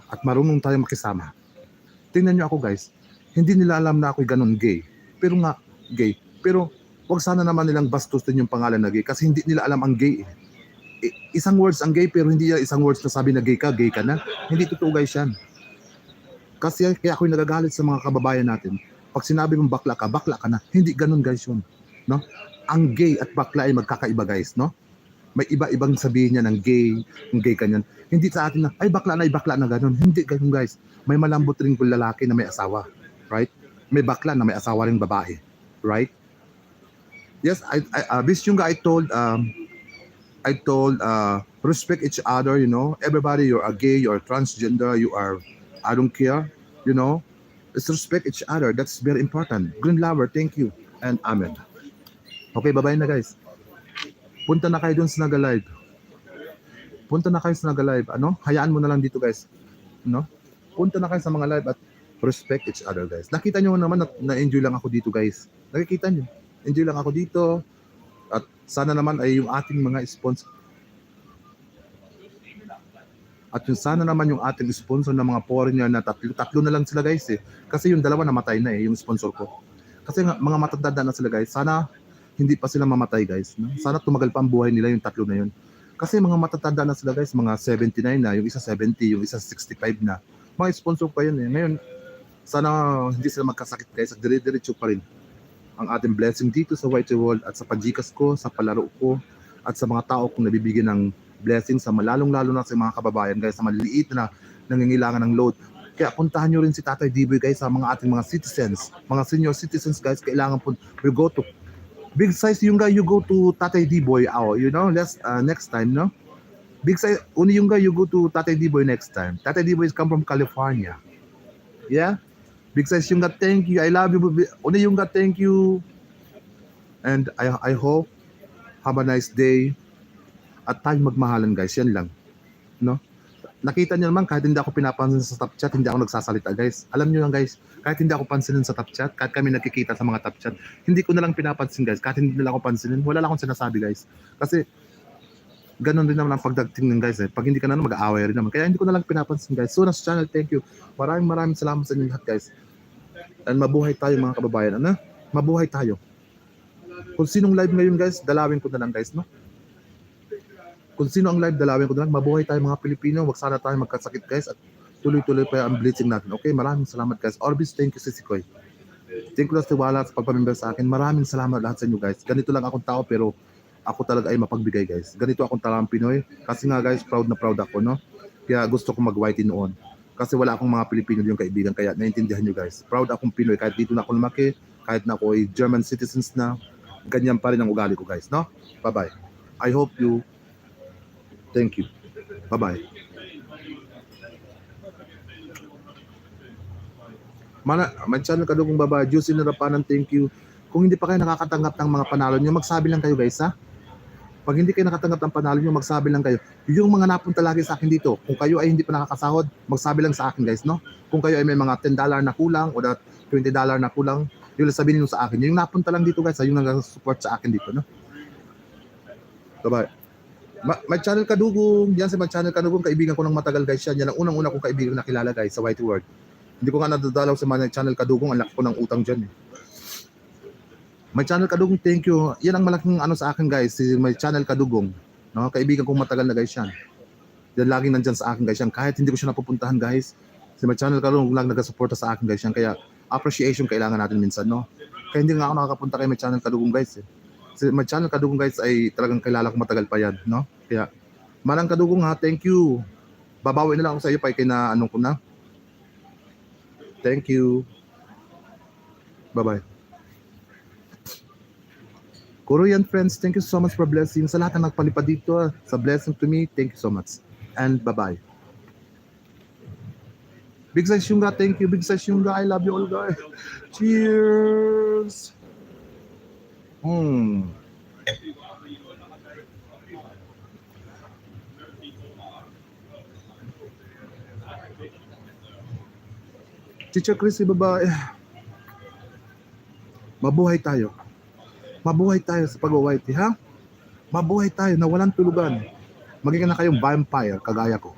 at marunong tayong makisama. Tingnan nyo ako guys, hindi nila alam na ako'y ganun gay. Pero nga, gay. Pero wag sana naman nilang bastusin yung pangalan na gay kasi hindi nila alam ang gay. Isang words ang gay pero hindi isang words na sabi na gay ka na. Hindi totoo guys yan. Kasi kaya ako'y nagagalit sa mga kababayan natin. Pag sinabi mong bakla ka na. Hindi ganun guys yun. No? Ang gay at bakla ay magkakaiba guys, no? May iba-ibang sabihin niya ng gay kanyan. Hindi sa atin na, ay bakla na ganun. Hindi ganun guys. May malambot rin kung lalaki na may asawa. Right? May bakla na may asawa rin babae. Right? Yes, this yung guy I told respect each other, you know. Everybody, you're a gay, you're transgender, you are, I don't care, you know. Let's respect each other. That's very important. Green Lover, thank you. And amen. Okay, bye-bye na guys. Punta na kayo dun sa Naga-Live. Punta na kayo sa Naga-Live. Ano? Hayaan mo na lang dito guys. No? Punta na kayo sa mga live at respect each other guys. Nakita nyo naman na-enjoy lang ako dito guys. Nakikita nyo. Enjoy lang ako dito. At sana naman ay yung ating mga sponsor. At yung sana naman yung ating sponsor ng mga foreigner na tatlo na lang sila guys eh. Kasi yung dalawa namatay na eh, yung sponsor ko. Kasi mga matanda na sila guys. Sana hindi pa sila mamatay guys. No? Sana tumagal pa ang buhay nila yung tatlo na yun. Kasi mga matatanda na sila guys, mga 79 na, yung isa 70, yung isa 65 na. Mga sponsor pa yun eh. Ngayon, sana hindi sila magkasakit guys at dire-diretso pa rin ang ating blessing dito sa Whitey World at sa pajikas ko, sa palaro ko, at sa mga tao kong nabibigyan ng blessing sa lalong-lalo na sa mga kababayan guys, sa maliliit na nangangailangan ng load. Kaya puntahan nyo rin si Tatay D-Boy guys sa mga ating mga citizens, mga senior citizens guys, kailangan po, we go to big size yung guy, you go to Tatay D-Boy, you know, next time, no? Big size, only yung guy, you go to Tatay D-Boy next time. Tatay D-Boy is come from California. Yeah? Big size yung guy, thank you, I love you. Only yung guy, thank you. And I hope, have a nice day. At tayo magmahalan guys, yan lang. No? Nakita niyo naman, kahit hindi ako pinapansin sa top chat, hindi ako nagsasalita guys. Alam niyo lang guys, kahit hindi ako pansinin sa top chat, kahit kami nagkikita sa mga top chat, hindi ko na lang pinapansin guys. Kahit hindi nila ako pansinin, wala lang akong sinasabi guys. Kasi ganun din naman ang pagdating ng guys eh. Pag hindi ka na mag-aaway rin naman. Kaya hindi ko na lang pinapansin guys. So nas channel, thank you. Maraming salamat sa inyo lahat guys. And mabuhay tayo mga kababayan. Ano? Mabuhay tayo. Kung sinong live ngayon guys, dalawin ko na lang guys, no? Kung sino ang live, dalawin ko na lang. Mabuhay tayo mga Pilipino. Wag sana tayo magkasakit guys. At tuloy-tuloy pa ang bleaching natin. Okay, maraming salamat guys. Orbis, thank you Sisikoy. Thank you lang sa tiwala at pagpamember sa akin. Maraming salamat lahat sa inyo guys. Ganito lang akong tao pero ako talaga ay mapagbigay guys. Ganito akong talang Pinoy. Kasi nga guys, proud na proud ako, no? Kaya gusto ko mag-whitey noon. Kasi wala akong mga Pilipino yung kaibigan. Kaya naintindihan nyo guys. Proud akong Pinoy. Kahit dito na ako lumaki. Kahit na ako ay German citizens na. Ganyan pa rin ang ugali ko guys, no? Bye-bye. I hope you. Thank you. Bye-bye. May channel ka doon kung babae. Juicy na Rapanan, thank you. Kung hindi pa kayo nakakatanggap ng mga panalo nyo, magsabi lang kayo guys ha. Pag hindi kayo nakatanggap ng panalo nyo, magsabi lang kayo. Yung mga napunta lagi sa akin dito, kung kayo ay hindi pa nakakasahod, magsabi lang sa akin guys, no? Kung kayo ay may mga $10 na kulang o $20 na kulang, yung sabihin nyo sa akin. Yung napunta lang dito guys, yung nag-support sa akin dito, no? Bye-bye. May channel Kadugong, yan si may channel Kadugong, kaibigan ko ng matagal guys yan. Yan ang unang-una kong kaibigan na kilala guys sa Whitey World. Hindi ko nga nadadalaw sa mga channel Kadugong, ang laki ko ng utang dyan eh. May channel Kadugong, thank you. Yan ang malaking ano sa akin guys, si may channel Kadugong. No? Kaibigan kong matagal na guys yan. Yan laging nandyan sa akin guys yan. Kahit hindi ko siya napupuntahan guys, si may channel Kadugong lang nagasuporta sa akin guys yan. Kaya appreciation kailangan natin minsan, no? Kaya hindi nga ako nakakapunta kay may channel Kadugong guys eh. My channel Kadugong guys ay talagang kilala ko matagal pa yan, no? Kaya Manang Kadugong ha, thank you. Babawi na lang ako sa iyo pa kay na anong ko na. Thank you. Bye-bye. Korean friends, thank you so much for blessing. Sa lahat na nagpalipad dito, sa blessing to me, thank you so much. And bye-bye. Big size Yunga, thank you. Big size Yunga, I love you all guys. Cheers. Teacher Chris, babae. Mabuhay tayo. Mabuhay tayo sa pag-whitey, ha? Mabuhay tayo na walang tulugan. Magiging na kayong vampire, kagaya ko.